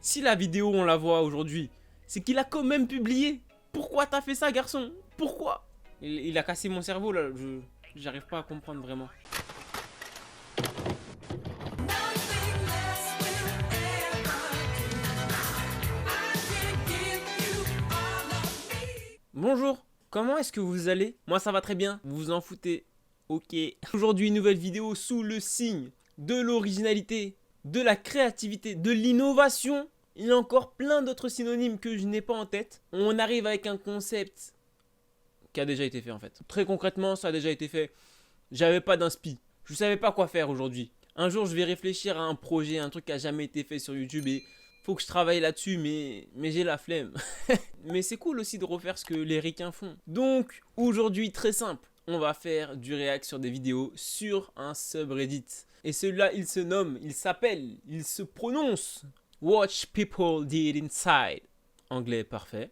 Si la vidéo on la voit aujourd'hui, c'est qu'il a quand même publié. Pourquoi t'as fait ça, garçon? Pourquoi? Il a cassé mon cerveau là, j'arrive pas à comprendre vraiment. Bonjour, comment est-ce que vous allez? Moi ça va très bien, vous vous en foutez. Ok. Aujourd'hui une nouvelle vidéo sous le signe de l'originalité, de la créativité, de l'innovation. Il y a encore plein d'autres synonymes que je n'ai pas en tête. On arrive avec un concept qui a déjà été fait en fait. Très concrètement, ça a déjà été fait. J'avais pas d'inspi. Je savais pas quoi faire aujourd'hui. Un jour, je vais réfléchir à un projet, un truc qui a jamais été fait sur YouTube et faut que je travaille là-dessus, mais j'ai la flemme. Mais c'est cool aussi de refaire ce que les ricains font. Donc, aujourd'hui, très simple. On va faire du react sur des vidéos sur un subreddit. Et celui-là, il se nomme, il s'appelle, il se prononce Watch People Did Inside. Anglais parfait.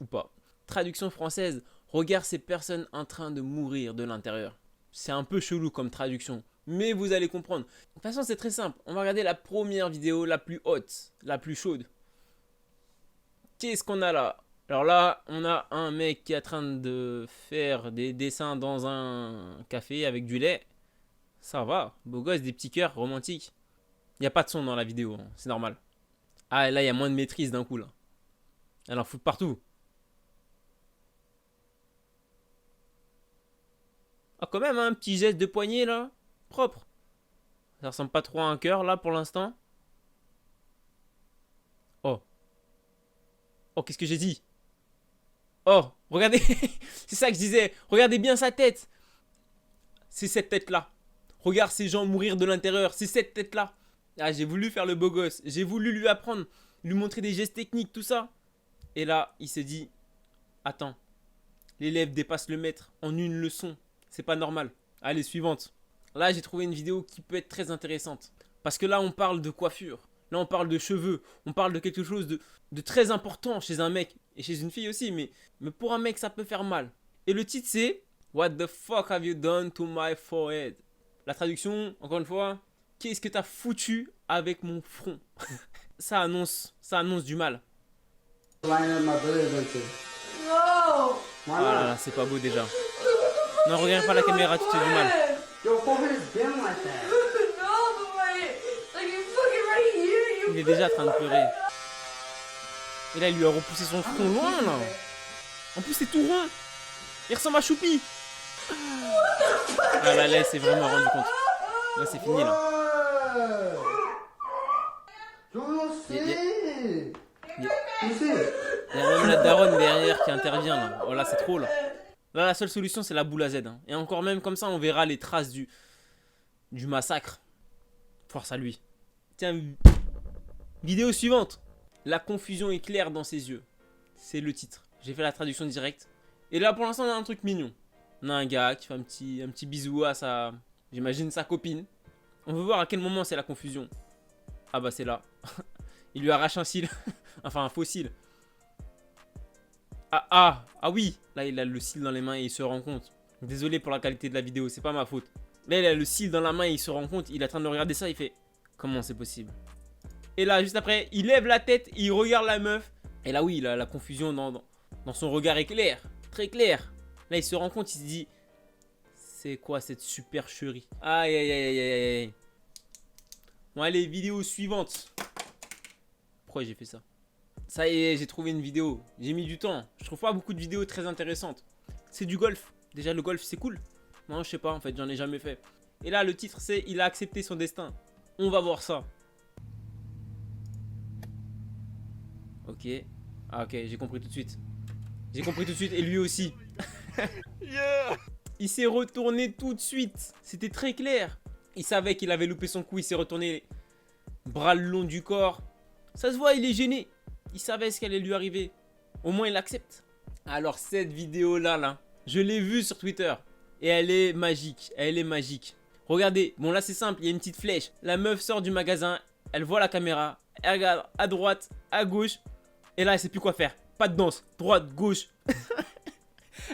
Ou pas. Traduction française, regarde ces personnes en train de mourir de l'intérieur. C'est un peu chelou comme traduction, mais vous allez comprendre. De toute façon, c'est très simple. On va regarder la première vidéo, la plus haute, la plus chaude. Qu'est-ce qu'on a là? Alors là, on a un mec qui est en train de faire des dessins dans un café avec du lait. Ça va, beau gosse, des petits cœurs romantiques. Il n'y a pas de son dans la vidéo, hein, c'est normal. Ah, là, il y a moins de maîtrise d'un coup, là. Elle en fout partout. Ah, quand même, hein, un petit geste de poignet, là. Propre. Ça ressemble pas trop à un cœur, là, pour l'instant. Oh. Oh, qu'est-ce que j'ai dit? Oh, regardez. C'est ça que je disais. Regardez bien sa tête. C'est cette tête-là. Regarde ces gens mourir de l'intérieur. C'est cette tête-là. Ah, j'ai voulu faire le beau gosse. J'ai voulu lui apprendre, lui montrer des gestes techniques, tout ça. Et là, il se dit, attends, l'élève dépasse le maître en une leçon. C'est pas normal. Allez, suivante. Là, j'ai trouvé une vidéo qui peut être très intéressante. Parce que là, on parle de coiffure. Là, on parle de cheveux. On parle de quelque chose de très important chez un mec. Et chez une fille aussi. Mais pour un mec, ça peut faire mal. Et le titre, c'est What the fuck have you done to my forehead? La traduction, encore une fois, qu'est-ce que t'as foutu avec mon front? Ça annonce du mal. No. Voilà, c'est pas beau déjà. Non, regarde pas la caméra, tu te fais du mal. Your forehead is bent like that. No, but like you're fucking right here. Il est déjà en train de pleurer. Et là, il lui a repoussé son front loin, là. En plus, c'est tout rond. Il ressemble à Choupi. Ah là, là, il s'est vraiment rendu compte. Là, c'est fini, là. You Il see? y a même la daronne derrière qui intervient, là. Oh là, c'est trop, là. Là, la seule solution, c'est la boule à Z. Hein. Et encore même comme ça, on verra les traces du massacre. Force à lui. Tiens, vidéo suivante. La confusion est claire dans ses yeux. C'est le titre. J'ai fait la traduction directe. Et là, pour l'instant, on a un truc mignon. On a un gars qui fait un petit bisou à sa... J'imagine sa copine. On veut voir à quel moment c'est la confusion. Ah bah c'est là. Il lui arrache un cil. Enfin, un faux cil. Ah oui. Là, il a le cil dans les mains et il se rend compte. Désolé pour la qualité de la vidéo, c'est pas ma faute. Là, il a le cil dans la main et il se rend compte. Il est en train de regarder ça, il fait... Comment c'est possible? Et là, juste après, il lève la tête, il regarde la meuf. Et là, oui, la confusion dans son regard est claire. Très clair. Là, il se rend compte, il se dit... C'est quoi cette supercherie? Aïe, aïe, aïe, aïe, aïe. Bon, allez, vidéo suivante. Pourquoi j'ai fait ça? Ça y est, j'ai trouvé une vidéo. J'ai mis du temps. Je trouve pas beaucoup de vidéos très intéressantes. C'est du golf. Déjà, le golf, c'est cool. Moi, je sais pas, en fait, j'en ai jamais fait. Et là, le titre, c'est Il a accepté son destin. On va voir ça. Ok. Ah, ok, j'ai compris tout de suite. J'ai compris tout de suite, et lui aussi. Yeah. Il s'est retourné tout de suite. C'était très clair. Il savait qu'il avait loupé son coup. Il s'est retourné, bras le long du corps. Ça se voit, il est gêné. Il savait ce qui allait lui arriver. Au moins, il accepte. Alors, cette vidéo-là, je l'ai vue sur Twitter. Et elle est magique. Elle est magique. Regardez. Bon, là, c'est simple. Il y a une petite flèche. La meuf sort du magasin. Elle voit la caméra. Elle regarde à droite, à gauche. Et là, elle sait plus quoi faire. Pas de danse. Droite, gauche.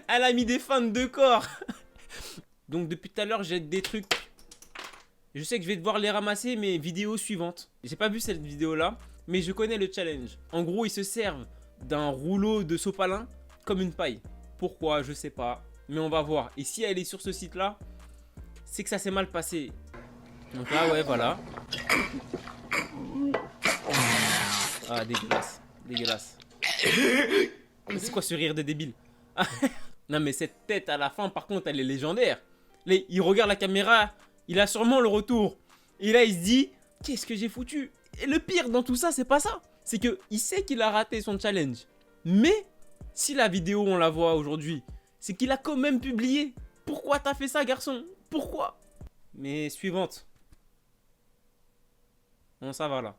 Elle a mis des feintes de corps. Donc, depuis tout à l'heure, j'ai des trucs. Je sais que je vais devoir les ramasser, mais vidéo suivante. J'ai pas vu cette vidéo-là. mais je connais le challenge. En gros, ils se servent d'un rouleau de sopalin comme une paille. Pourquoi? Je sais pas. Mais on va voir. Et si elle est sur ce site-là, c'est que ça s'est mal passé. Donc là, ouais, voilà. Ah, dégueulasse. Dégueulasse. Mais c'est quoi ce rire de débile? Non, mais cette tête à la fin, par contre, elle est légendaire. Là, il regarde la caméra, il a sûrement le retour. Et là, il se dit, qu'est-ce que j'ai foutu? Et le pire dans tout ça, c'est pas ça. C'est qu'il sait qu'il a raté son challenge. Mais, si la vidéo, on la voit aujourd'hui, c'est qu'il a quand même publié. Pourquoi t'as fait ça, garçon? Pourquoi? Mais suivante. Bon, ça va là.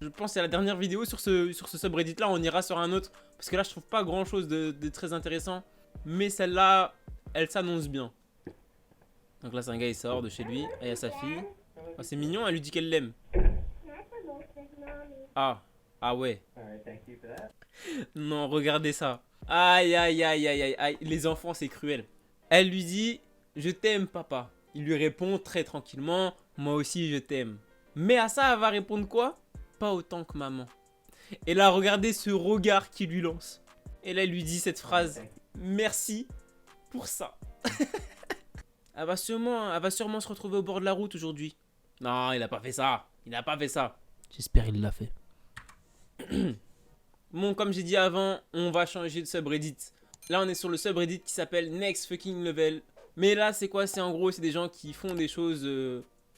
Je pense que c'est la dernière vidéo sur ce subreddit là. On ira sur un autre. Parce que là, je trouve pas grand chose de très intéressant. Mais celle-là, elle s'annonce bien. Donc là, c'est un gars, il sort de chez lui. Et il y a sa fille. Oh, c'est mignon, elle lui dit qu'elle l'aime. Ah, ah ouais. Non, regardez ça. Aïe, aïe, aïe, aïe, aïe, aïe. Les enfants, c'est cruel. Elle lui dit, je t'aime, papa. Il lui répond très tranquillement, moi aussi, je t'aime. Mais à ça, elle va répondre quoi? Pas autant que maman. Et là, regardez ce regard qu'il lui lance. Et là, elle lui dit cette phrase, merci pour ça. Elle va sûrement se retrouver au bord de la route aujourd'hui. Non, il a pas fait ça. Il a pas fait ça. J'espère qu'il l'a fait. Bon, comme j'ai dit avant, on va changer de subreddit. Là, on est sur le subreddit qui s'appelle Next Fucking Level. Mais là, c'est quoi? C'est en gros, c'est des gens qui font des choses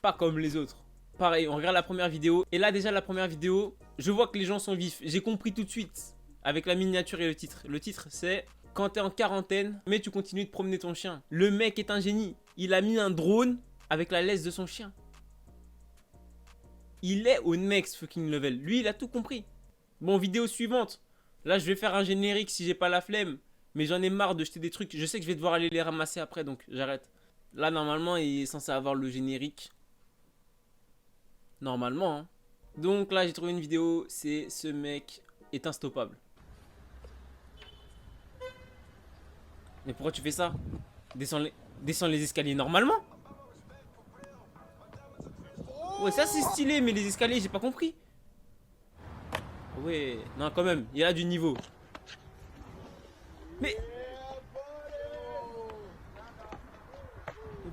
pas comme les autres. Pareil, on regarde la première vidéo. Et là, déjà, la première vidéo, je vois que les gens sont vifs. J'ai compris tout de suite avec la miniature et le titre. Le titre, c'est quand t'es en quarantaine, mais tu continues de promener ton chien. Le mec est un génie. Il a mis un drone avec la laisse de son chien. Il est au next fucking level. Lui, il a tout compris. Bon, vidéo suivante. Là, je vais faire un générique si j'ai pas la flemme. Mais j'en ai marre de jeter des trucs. Je sais que je vais devoir aller les ramasser après, donc j'arrête. Là, normalement, il est censé avoir le générique. Normalement, hein. Donc là, j'ai trouvé une vidéo. C'est ce mec est instoppable. Mais pourquoi tu fais ça? Descends les escaliers normalement. Ouais, ça c'est stylé, mais les escaliers, j'ai pas compris. Ouais, non, quand même, il y a du niveau. Mais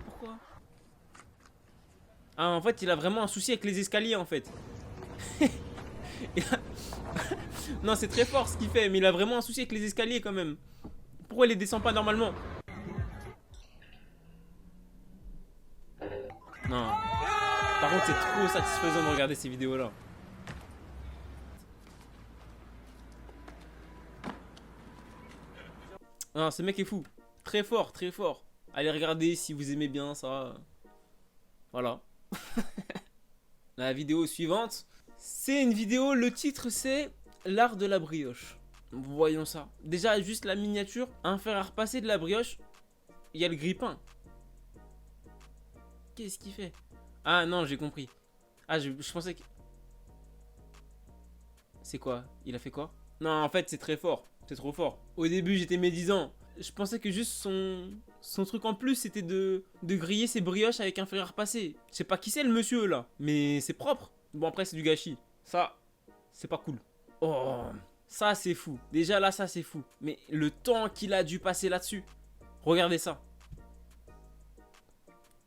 pourquoi? Ah, en fait, il a vraiment un souci avec les escaliers, en fait. Non, c'est très fort ce qu'il fait, mais il a vraiment un souci avec les escaliers, quand même. Pourquoi il les descend pas normalement? Non. Par contre, c'est trop satisfaisant de regarder ces vidéos-là. Non, ce mec est fou. Très fort, très fort. Allez regarder si vous aimez bien ça. Voilà. La vidéo suivante, c'est une vidéo, le titre c'est l'art de la brioche. Voyons ça. Déjà, juste la miniature, un fer à repasser de la brioche, il y a le grille-pain. Qu'est-ce qu'il fait? Ah non, j'ai compris. Ah, je pensais que... C'est quoi? Il a fait quoi? Non, en fait, c'est très fort. C'est trop fort. Au début, j'étais médisant. Je pensais que juste son truc en plus, c'était de griller ses brioches avec un fer à repasser. Je sais pas qui c'est le monsieur, là. Mais c'est propre. Bon, après, c'est du gâchis. Ça, c'est pas cool. Oh, ça, c'est fou. Déjà, là, ça, c'est fou. Mais le temps qu'il a dû passer là-dessus. Regardez ça.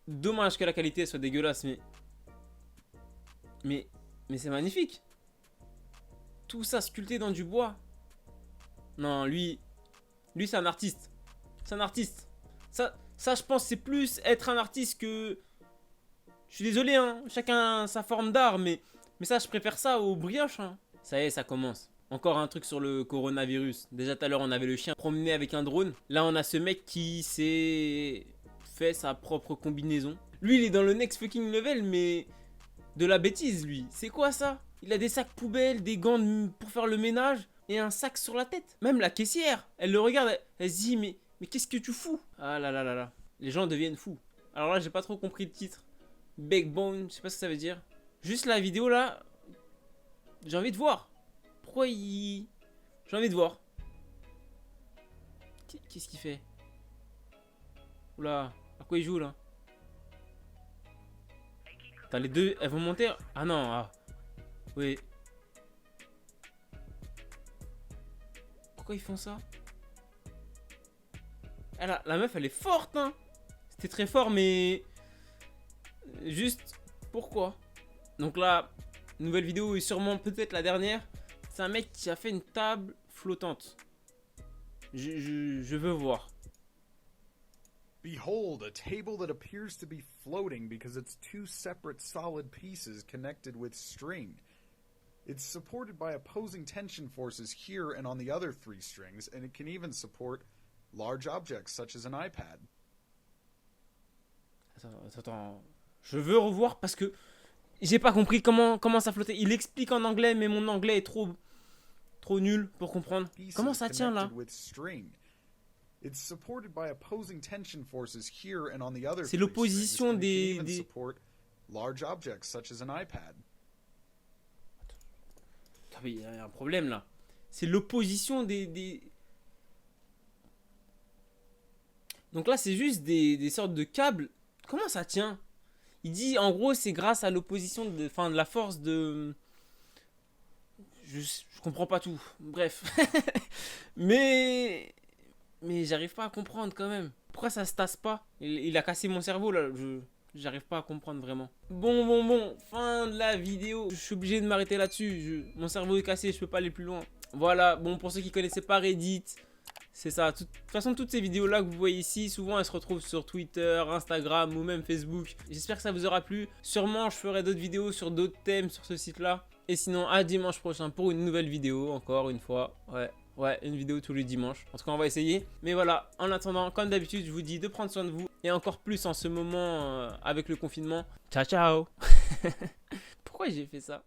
Dommage que la qualité soit dégueulasse, mais c'est magnifique. Tout ça sculpté dans du bois. Non, lui c'est un artiste. C'est un artiste. Ça je pense c'est plus être un artiste que... Je suis désolé, hein. Chacun sa forme d'art, mais ça, je préfère ça aux brioches, hein. Ça y est, ça commence. Encore un truc sur le coronavirus. Déjà tout à l'heure, on avait le chien promené avec un drone. Là, on a ce mec qui s'est fait sa propre combinaison. Lui, il est dans le next fucking level, mais de la bêtise, lui. C'est quoi ça? Il a des sacs poubelles, des gants pour faire le ménage et un sac sur la tête. Même la caissière, elle le regarde, elle se dit, mais qu'est-ce que tu fous? Ah là là là là. Les gens deviennent fous. Alors là, j'ai pas trop compris le titre. Backbone, je sais pas ce que ça veut dire. Juste la vidéo là, j'ai envie de voir. Pourquoi il... J'ai envie de voir. Qu'est-ce qu'il fait? Oula, à quoi il joue là? Attends, les deux, elles vont monter. Ah non, ah. Oui. Pourquoi ils font ça? La meuf, elle est forte, hein. C'était très fort, mais... Juste, pourquoi? Donc là, nouvelle vidéo et sûrement peut-être la dernière. C'est un mec qui a fait une table flottante. Je veux voir. Behold, a table that appears to be floating because it's two separate solid pieces connected with string. It's supported by opposing tension forces here and on the other 3 strings, and it can even support large objects such as an iPad. Attends. Je veux revoir parce que j'ai pas compris comment ça flottait. Il explique en anglais, mais mon anglais est trop nul pour comprendre. Comment ça tient là? C'est l'opposition des... Il y a un problème là. C'est l'opposition des... Donc là, c'est juste des sortes de câbles. Comment ça tient? Il dit, en gros, c'est grâce à l'opposition de la force de... Je comprends pas tout. Bref. mais j'arrive pas à comprendre quand même. Pourquoi ça se tasse pas? Il a cassé mon cerveau là. J'arrive pas à comprendre vraiment. Bon. Fin de la vidéo. Je suis obligé de m'arrêter là-dessus. Mon cerveau est cassé, je peux pas aller plus loin. Voilà. Bon, pour ceux qui connaissaient pas Reddit, c'est ça. De toute façon, toutes ces vidéos-là que vous voyez ici, souvent elles se retrouvent sur Twitter, Instagram ou même Facebook. J'espère que ça vous aura plu. Sûrement, je ferai d'autres vidéos sur d'autres thèmes sur ce site-là. Et sinon, à dimanche prochain pour une nouvelle vidéo, encore une fois. Ouais, une vidéo tous les dimanches. En tout cas, on va essayer. Mais voilà, en attendant, comme d'habitude, je vous dis de prendre soin de vous. Et encore plus en ce moment avec le confinement. Ciao. Pourquoi j'ai fait ça?